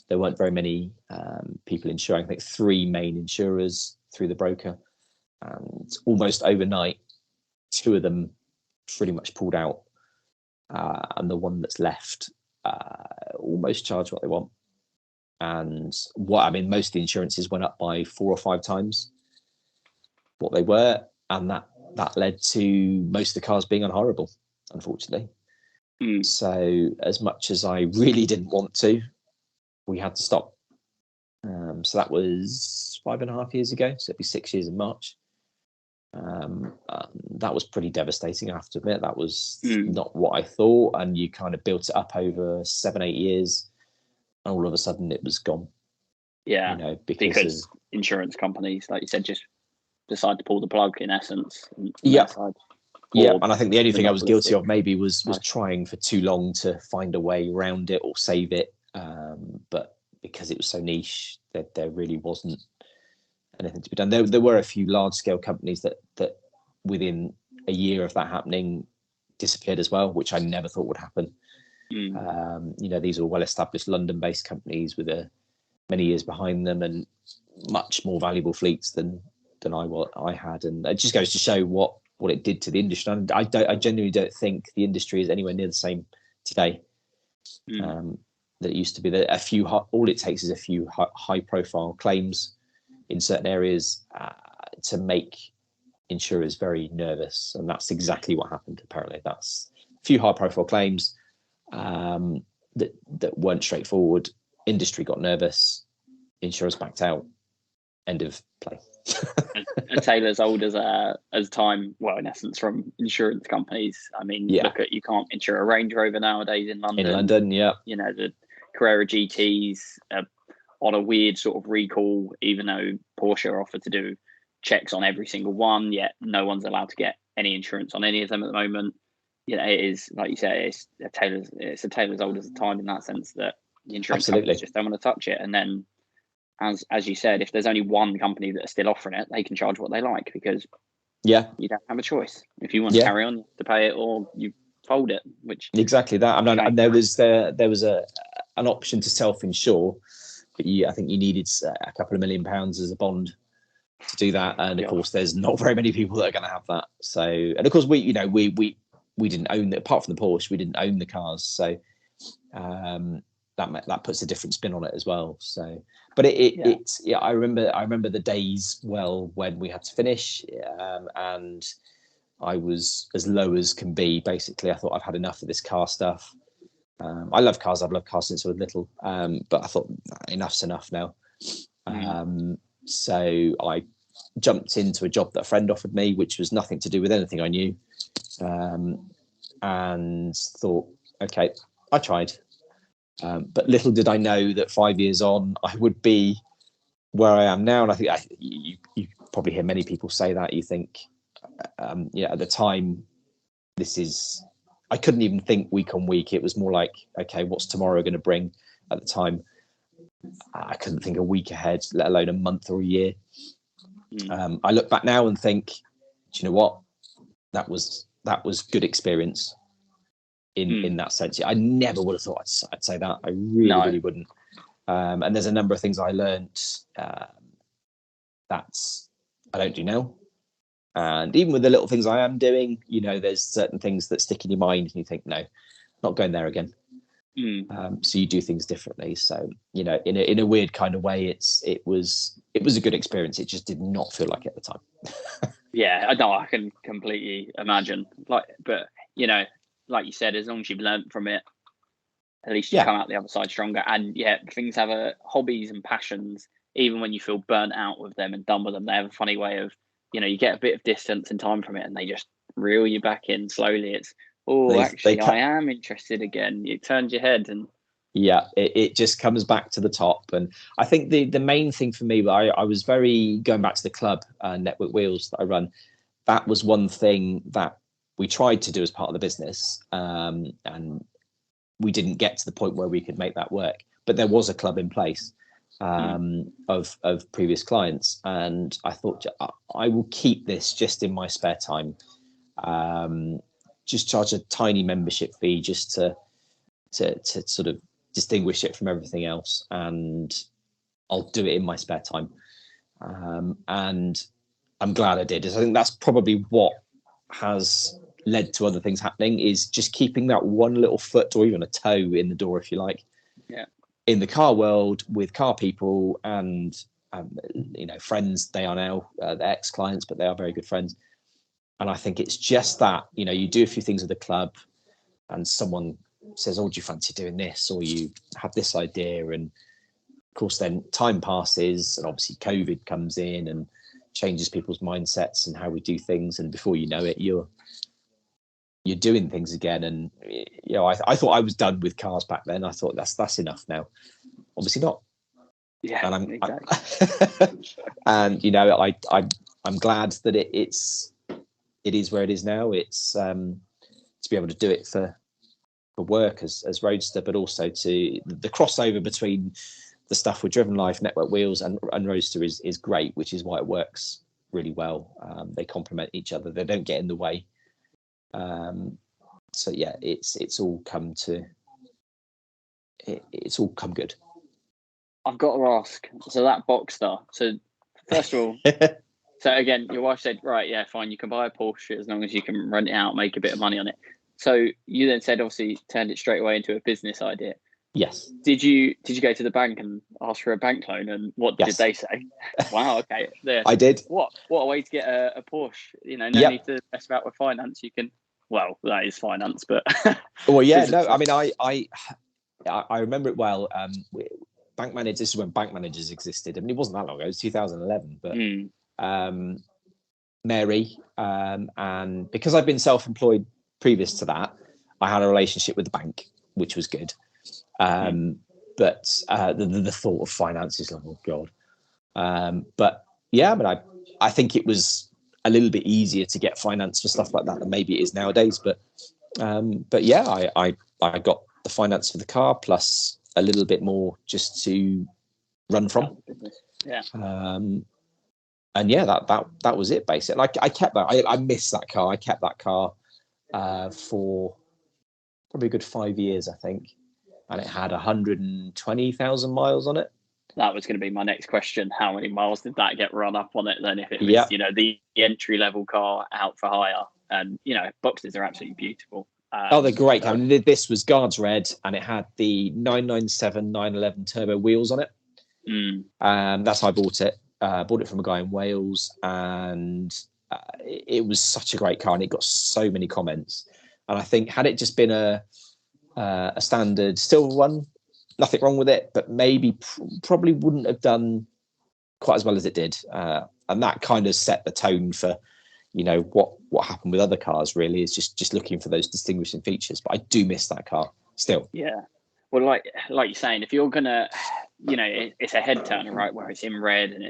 There weren't very many people insuring. I think 3 main insurers through the broker, and almost overnight, 2 of them pretty much pulled out, and the one that's left almost charge what they want. And most of the insurances went up by 4 or 5 times what they were, and that led to most of the cars being unhirable, unfortunately. So as much as I really didn't want to, we had to stop. So that was 5.5 years ago, so it'd be 6 years in March. That was pretty devastating, I have to admit. That was not what I thought, and you kind of built it up over 7-8 years, and all of a sudden it was gone. Yeah, because insurance companies, like you said, just decide to pull the plug, in essence. Yeah, and I think the only thing I was guilty of maybe was trying for too long to find a way around it or save it, but because it was so niche, there really wasn't anything to be done. There were a few large-scale companies that within a year of that happening disappeared as well, which I never thought would happen. These are well-established London-based companies with many years behind them and much more valuable fleets than I had, and it just goes to show what it did to the industry. And I genuinely don't think the industry is anywhere near the same today that it used to be. All it takes is a few high-profile claims in certain areas to make insurers very nervous, and that's exactly what happened. Apparently, that's a few high-profile claims that weren't straightforward. Industry got nervous, insurers backed out. End of play. A tale as old as time. Well, in essence, from insurance companies. I mean, look at, you can't insure a Range Rover nowadays in London. In London, yeah. The Carrera GTs on a weird sort of recall, even though Porsche offered to do checks on every single one, yet no one's allowed to get any insurance on any of them at the moment. It is, like you say, it's a tale as old as the time, in that sense, that the insurance companies just don't want to touch it. And then, as you said, if there's only one company that are still offering it, they can charge what they like, because you don't have a choice. If you want to carry on, you have to pay it, or you fold it. Which exactly that. And there was an option to self-insure, but I think you needed a couple of £1 million as a bond to do that. And of course, there's not very many people that are going to have that. So, and of course, we didn't own it, apart from the Porsche. We didn't own the cars, so that puts a different spin on it as well. So, but I remember the days well when we had to finish, and I was as low as can be. Basically, I thought, I've had enough of this car stuff. I love cars. I've loved cars since I was little, but I thought enough's enough now. So I jumped into a job that a friend offered me, which was nothing to do with anything I knew, and thought, okay, I tried. But little did I know that 5 years on, I would be where I am now. And I think you probably hear many people say that. You think, at the time, I couldn't even think week on week. It was more like, okay, what's tomorrow going to bring? At the time, I couldn't think a week ahead, let alone a month or a year. I look back now and think, do you know what? That was good experience in that sense. I never would have thought I'd say that. I really wouldn't. And there's a number of things I learned that I don't do now. And even with the little things I am doing, there's certain things that stick in your mind and you think, no, not going there again. So you do things differently. So, in a weird kind of way, it was a good experience. It just did not feel like it at the time. Yeah, I can completely imagine. But like you said, as long as you've learned from it, At least you come out the other side stronger. And yeah, things have hobbies and passions. Even when you feel burnt out with them and done with them, they have a funny way of, you get a bit of distance and time from it, and they just reel you back in slowly. It's I am interested again. It turns your head, and it just comes back to the top. And I think the main thing for me, I was very going back to the club, Network Wheels, that I run. That was one thing that we tried to do as part of the business, and we didn't get to the point where we could make that work. But there was a club in place of previous clients, and I thought I will keep this just in my spare time. Just charge a tiny membership fee just to sort of distinguish it from everything else, and I'll do it in my spare time. And I'm glad I did. I think that's probably what has led to other things happening, is just keeping that one little foot or even a toe in the door, if you like, in the car world with car people and friends. They are now they're ex-clients, but they are very good friends. And I think it's just that, you do a few things at the club and someone says, oh, do you fancy doing this? Or you have this idea. And of course, then time passes and obviously COVID comes in and changes people's mindsets and how we do things. And before you know it, you're doing things again. And, I thought I was done with cars back then. I thought that's enough now. Obviously not. Yeah. And exactly. and, I'm glad that it is where it is now. It's to be able to do it for work as Roadster, but also to the crossover between the stuff with Driven Life, Network Wheels, and Roadster is great, which is why it works really well. They complement each other. They don't get in the way. So yeah, it's all come good. I've got to ask. So that Boxster. So first of all. So again, your wife said, right, yeah, fine, you can buy a Porsche as long as you can rent it out, make a bit of money on it. So you then said, obviously, turned it straight away into a business idea. Yes. Did you go to the bank and ask for a bank loan, and what did they say? Wow, okay. There. I did. What a way to get a Porsche. No need to mess about with finance. You can. Well, that is finance, but. Well, yeah, no. I mean, I remember it well. Bank managers. This is when bank managers existed. I mean, it wasn't that long ago. It was 2011, but. Mary, and because I've been self-employed previous to that, I had a relationship with the bank, which was good. But the thought of finance is like, oh god. But yeah, but I think it was a little bit easier to get finance for stuff like that than maybe it is nowadays. But yeah, I got the finance for the car plus a little bit more just to run from. Yeah. And yeah, that was it basically. Like I kept that. I missed that car. I kept that car for probably a good 5 years, I think, and it had 120,000 miles on it. That was going to be my next question. How many miles did that get run up on it then? If it was, the entry level car out for hire, and Boxsters are absolutely beautiful. They're great. I mean, this was Guards Red, and it had the 997 911 turbo wheels on it. That's how I bought it. Bought it from a guy in Wales, and it was such a great car, and it got so many comments. And I think had it just been a standard silver one, nothing wrong with it, but maybe probably wouldn't have done quite as well as it did. And that kind of set the tone for what happened with other cars. Really, is just looking for those distinguishing features. But I do miss that car still. Yeah. Well, like you're saying, if you're gonna, it's a head turner, right? Where it's in red, and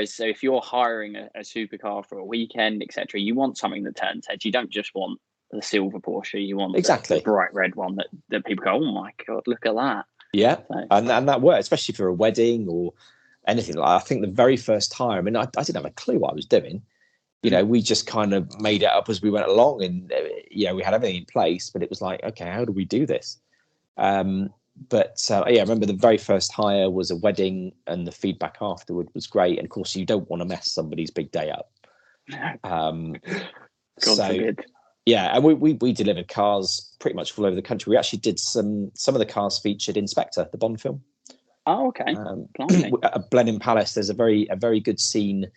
so if you're hiring a supercar for a weekend, etc., you want something that turns heads. You don't just want the silver Porsche. You want exactly the bright red one that people go, oh my god, look at that. Yeah, so, and that worked, especially for a wedding or anything like that. I think the very first hire, I mean, I didn't have a clue what I was doing. We just kind of made it up as we went along, and we had everything in place, but it was like, okay, how do we do this? But I remember the very first hire was a wedding, and the feedback afterward was great. And of course, you don't want to mess somebody's big day up. God forbid. Yeah, and we delivered cars pretty much all over the country. We actually did some of the cars featured in Spectre, the Bond film. Oh, okay. At Blenheim Palace, there's a very good scene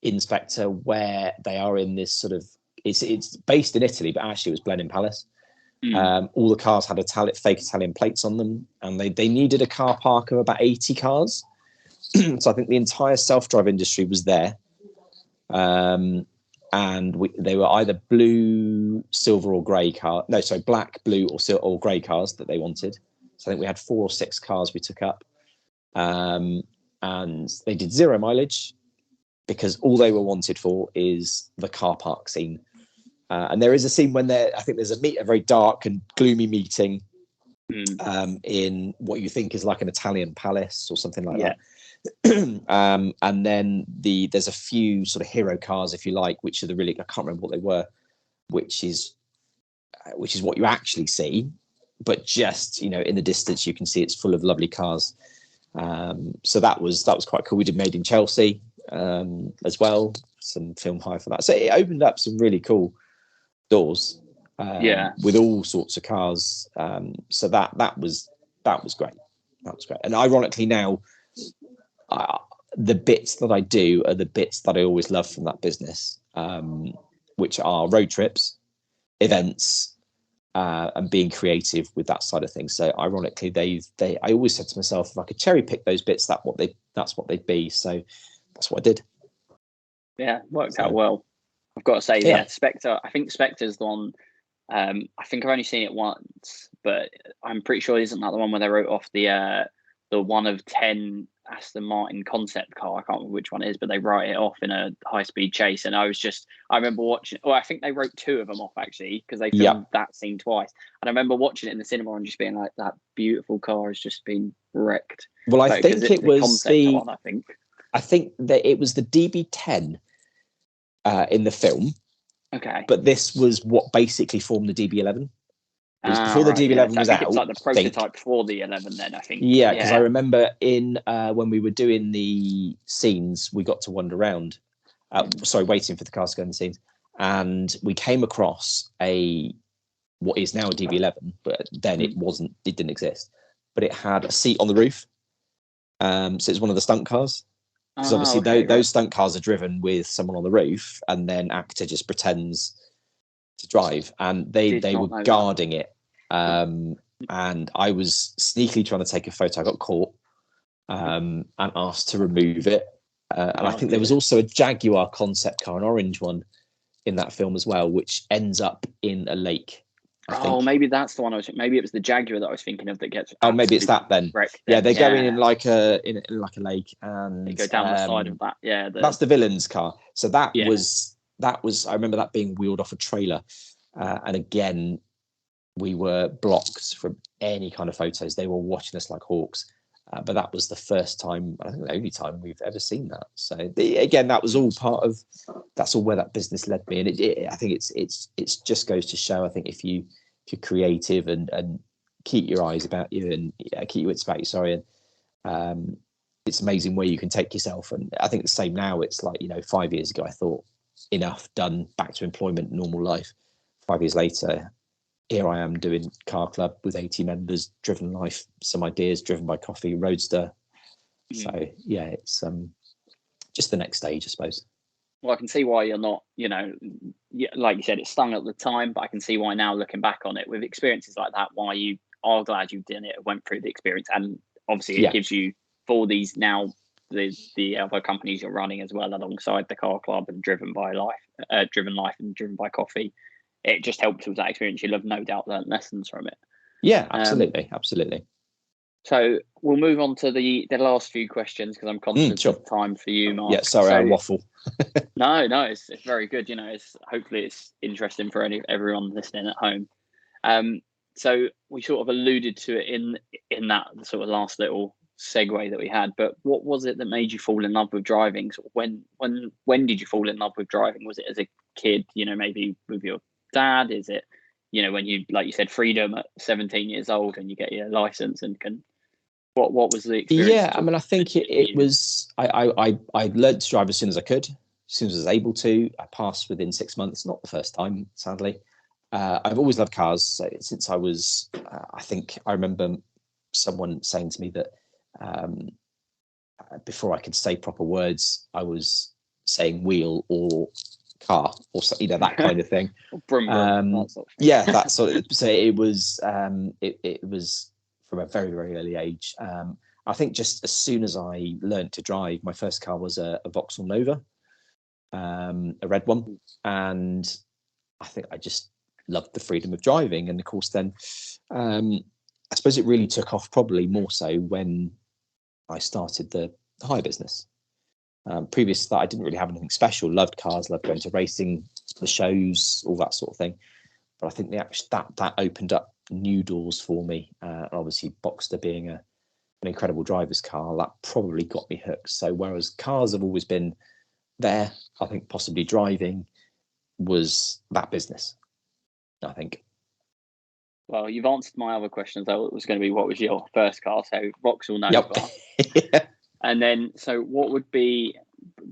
in Spectre where they are in this sort of it's based in Italy, but actually it was Blenheim Palace. All the cars had fake Italian plates on them, and they needed a car park of about 80 cars. So I think the entire self-drive industry was there. And they were either blue, silver, or grey black, blue, or grey cars that they wanted. So I think we had 4 or 6 cars we took up. And they did 0 mileage because all they were wanted for is the car park scene. And there is a scene when I think there's a very dark and gloomy meeting in what you think is like an Italian palace or something like that. And then there's a few sort of hero cars, if you like, which are I can't remember what they were, which is what you actually see, but just in the distance you can see it's full of lovely cars. So that was quite cool. We did Made in Chelsea as well, some film hire for that. So it opened up some really cool doors with all sorts of cars. So that was great. That was great. And ironically now, the bits that I do are the bits that I always love from that business, which are road trips, events, and being creative with that side of things. So ironically, I always said to myself, if I could cherry pick those bits, that's what they'd be. So that's what I did. Yeah, worked out well. I've got to say, Spectre. I think Spectre's the one. I think I've only seen it once, but I'm pretty sure isn't that the one where they wrote off the 1 of 10 Aston Martin concept car? I can't remember which one it is, but they write it off in a high-speed chase. And I remember watching. Well, I think they wrote 2 of them off actually because they filmed that scene twice. And I remember watching it in the cinema and just being like, that beautiful car has just been wrecked. Well, I think it was the one. I think that it was the DB10 in the film. Okay. But this was what basically formed the DB11. It was before the DB11 was out. It's like the prototype for the 11 then, I think. Yeah, because I remember when we were doing the scenes, we got to wander around, waiting for the cars to go in the scenes. And we came across what is now a DB11, but then it didn't exist. But it had a seat on the roof. So it's one of the stunt cars. Because obviously those stunt cars are driven with someone on the roof, and then actor just pretends to drive, and they were guarding it. And I was sneakily trying to take a photo. I got caught and asked to remove it. And I think there was also a Jaguar concept car, an orange one, in that film as well, which ends up in a lake. Maybe that's the one maybe it was the Jaguar that I was thinking of that gets. Oh, maybe it's that then. Yeah, they go in like a lake, and they go down the side of that. Yeah, that's the villain's car. So that was. I remember that being wheeled off a trailer, and again, we were blocked from any kind of photos. They were watching us like hawks. But that was the first time, I think the only time we've ever seen that. So again, that was all that's all where that business led me. And I think it's just goes to show, I think if you're creative and keep your eyes about you and keep your wits about you, and it's amazing where you can take yourself. And I think the same now. It's like, 5 years ago, I thought enough, done, back to employment, normal life. 5 years later, here I am doing car club with 80 members, driven life, some ideas, driven by coffee, roadster. So it's just the next stage, I suppose. Well, I can see why you're not, like you said, it stung at the time, but I can see why now, looking back on it with experiences like that, why you are glad you did it, went through the experience, and obviously it gives you for these now the other companies you're running as well alongside the car club and driven life and driven by coffee. It just helps with that experience. You'll have no doubt learned lessons from it. Yeah, absolutely. So we'll move on to the last few questions because I'm conscious of time for you, Mark. Yeah, sorry, I waffle. No, it's very good. Hopefully it's interesting for everyone listening at home. So we sort of alluded to it in that sort of last little segue that we had. But what was it that made you fall in love with driving? Sort of when did you fall in love with driving? Was it as a kid? Maybe with your dad? Is it when you, like you said, freedom at 17 years old and you get your license and can what was the experience? Yeah, I mean, I think it was I learned to drive as soon as I could, as soon as I was able to. I passed within 6 months, not the first time, sadly. I've always loved cars. So since I was I think I remember someone saying to me that before I could say proper words, I was saying wheel or car, or that kind of thing. Brum, brum, that sort of thing. Yeah, that sort of. So it was it was from a very, very early age. I think just as soon as I learned to drive, my first car was a Vauxhall Nova, a red one, and I think I just loved the freedom of driving. And of course, then I suppose it really took off probably more so when I started the hire business. Previous to that, I didn't really have anything special. Loved cars, loved going to racing, the shows, all that sort of thing. But I think that opened up new doors for me. Obviously, Boxster being an incredible driver's car, that probably got me hooked. So whereas cars have always been there, I think possibly driving was that business, I think. Well, you've answered my other questions. It was going to be, what was your first car? So Vauxhall Nova. Yep. Yeah. And then, so what would be?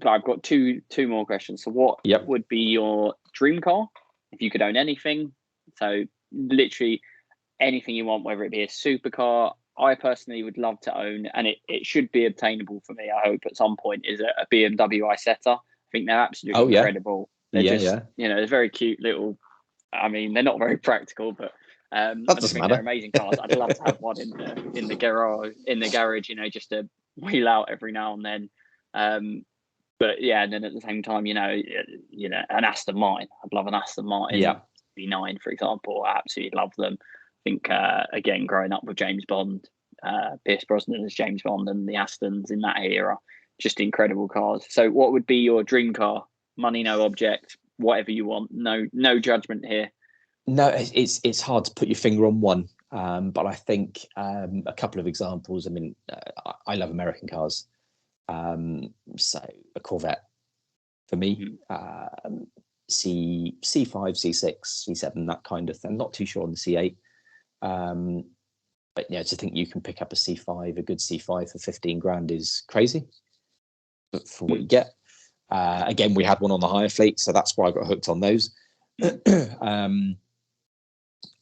I've got two more questions. So, what would be your dream car if you could own anything? So, literally anything you want, whether it be a supercar. I personally would love to own, and it should be obtainable for me, I hope at some point, is a BMW Isetta. I think they're absolutely incredible. They're they're very cute little. I mean, they're not very practical, but I just think they're amazing cars. I'd love to have one in the garage, just to wheel out every now and then. But yeah, and then at the same time, an Aston Martin. I'd love an Aston Martin. Yeah. B9, for example. I absolutely love them. I think again, growing up with James Bond, Pierce Brosnan as James Bond, and the Astons in that era, just incredible cars. So, what would be your dream car? Money, no object, whatever you want. No judgment here. No, it's hard to put your finger on one, but I think a couple of examples. I mean, I love American cars, so a Corvette for me, C5, C6, C7, that kind of thing. Not too sure on the C8, but to think you can pick up a C5, a good C5 for 15 grand is crazy. But for what you get, again, we had one on the hire fleet, so that's why I got hooked on those.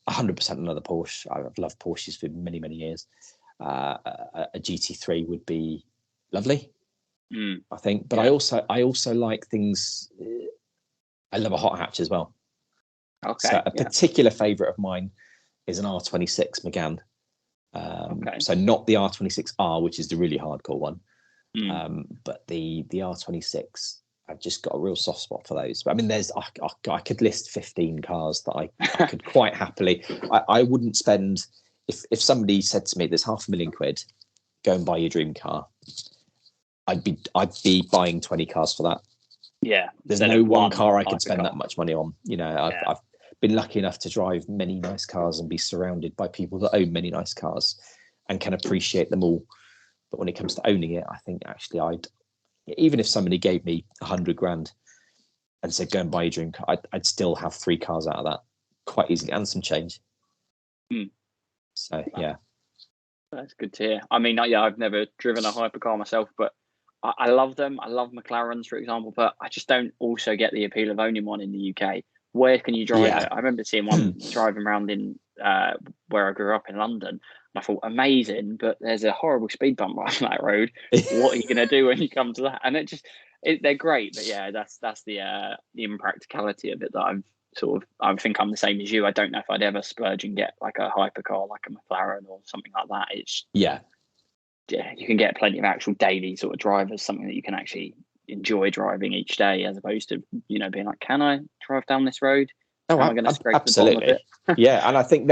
100% another Porsche. I've loved Porsches for many, many years. A GT3 would be lovely, I think. But I also like things. I love a hot hatch as well. Okay. So a particular favourite of mine is an R26 Megane. So not the R26R, which is the really hardcore one, but the R26. I've just got a real soft spot for those. But I mean, I could list 15 cars that I could quite happily. I wouldn't spend, if somebody said to me, "There's £500,000, go and buy your dream car," I'd be buying 20 cars for that. Yeah, there's no one car I could spend that much money on. I've been lucky enough to drive many nice cars and be surrounded by people that own many nice cars and can appreciate them all. But when it comes to owning it, I think actually even if somebody gave me 100 grand and said, go and buy your dream car, I'd still have 3 cars out of that quite easily and some change. So, yeah. That's good to hear. I mean, I've never driven a hypercar myself, but I love them. I love McLarens, for example, but I just don't also get the appeal of owning one in the UK. Where can you drive it? I remember seeing one driving around in where I grew up in London. And I thought, amazing, but there's a horrible speed bump right on that road. What are you going to do when you come to that? And they're great, but yeah, that's the impracticality of it that I think I'm the same as you. I don't know if I'd ever splurge and get like a hypercar, like a McLaren or something like that. You can get plenty of actual daily sort of drivers, something that you can actually enjoy driving each day, as opposed to being like, can I drive down this road? Oh, am I going to scrape absolutely. The bottom of it? Yeah, and I think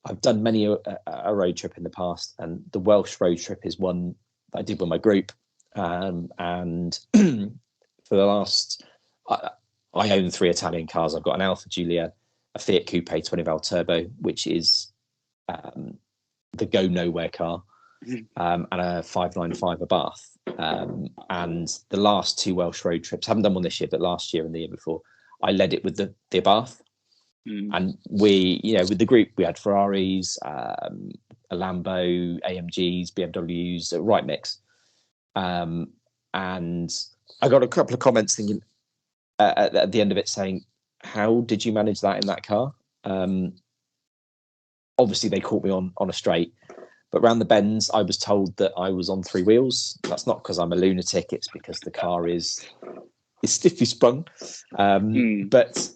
I've done many a road trip in the past, and the Welsh road trip is one that I did with my group. And for the last, I own 3 Italian cars. I've got an Alfa Giulia, a Fiat Coupe 20 valve turbo, which is the go nowhere car, and a 595 a Bath. And the last 2 Welsh road trips, haven't done one this year, but last year and the year before, I led it with the Bath. And we, with the group, we had Ferraris, a Lambo, AMGs, BMWs, right mix. And I got a couple of comments thinking at the end of it saying, how did you manage that in that car? Obviously, they caught me on a straight, but around the bends, I was told that I was on 3 wheels. That's not because I'm a lunatic. It's because the car is stiffly sprung. Mm. But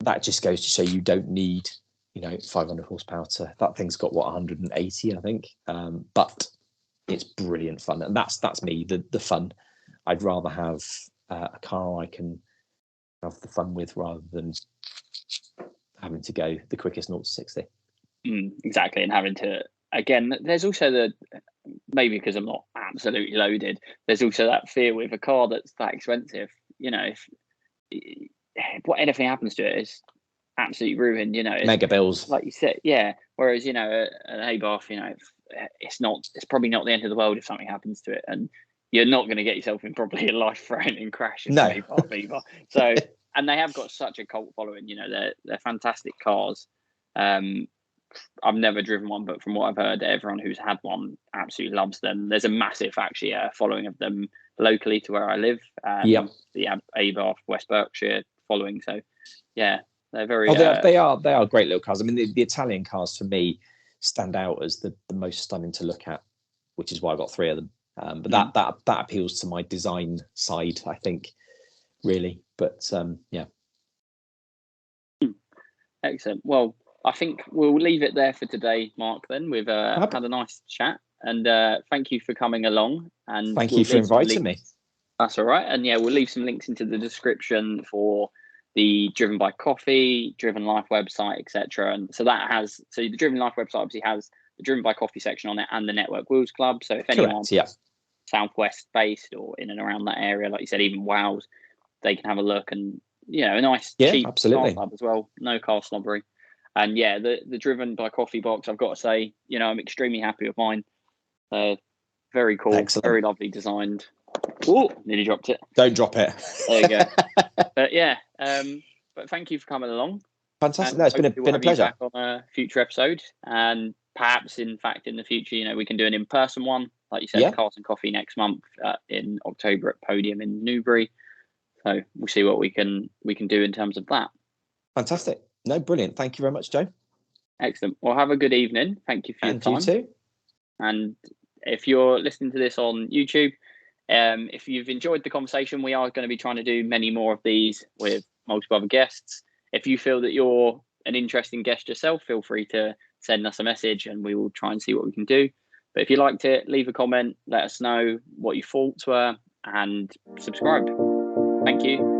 that just goes to show you don't need, 500 horsepower that thing's got 180, I think. But it's brilliant fun, and that's me, the fun. I'd rather have a car I can have the fun with rather than having to go the quickest 0 to 60. Exactly, and having to, again, there's also maybe because I'm not absolutely loaded, there's also that fear with a car that's that expensive. If anything happens to it, it's absolutely ruined. Mega bills, like you said, yeah. Whereas an Abarth, it's probably not the end of the world if something happens to it, and you're not going to get yourself in probably a life-threatening crash in an Abarth either. So, and they have got such a cult following. They're fantastic cars. I've never driven one, but from what I've heard, everyone who's had one absolutely loves them. There's a massive, actually, following of them locally to where I live. The Abarth West Berkshire following. So, yeah, they're very. They are great little cars. I mean, the Italian cars for me stand out as the most stunning to look at, which is why I got 3 of them. But that appeals to my design side, I think, really. But yeah. Excellent. Well, I think we'll leave it there for today, Mark. Then we've had a nice chat, and thank you for coming along. And thank you for inviting me. That's all right. And we'll leave some links into the description for the Driven by Coffee, Driven Life website, etc. And so the Driven Life website obviously has the Driven by Coffee section on it and the Network Wheels Club. So if anyone's Southwest based or in and around that area, like you said, even Wales, they can have a look, and a nice cheap car club as well. No car snobbery. And the Driven by Coffee box, I've got to say, I'm extremely happy with mine. Very cool, very lovely designed. Oh, nearly dropped it. Don't drop it. There you go. But thank you for coming along. Fantastic. No, it's been a pleasure. Back on a future episode, and perhaps, in fact, in the future, we can do an in-person one, like you said, Cars and Coffee next month in October at Podium in Newbury. So we'll see what we can do in terms of that. Fantastic. No, brilliant. Thank you very much, Joe. Excellent. Well, have a good evening. Thank you for your time. And you too. And if you're listening to this on YouTube, if you've enjoyed the conversation, we are going to be trying to do many more of these with multiple other guests. If you feel that you're an interesting guest yourself, feel free to send us a message and we will try and see what we can do. But if you liked it, leave a comment, let us know what your thoughts were, and subscribe. Thank you.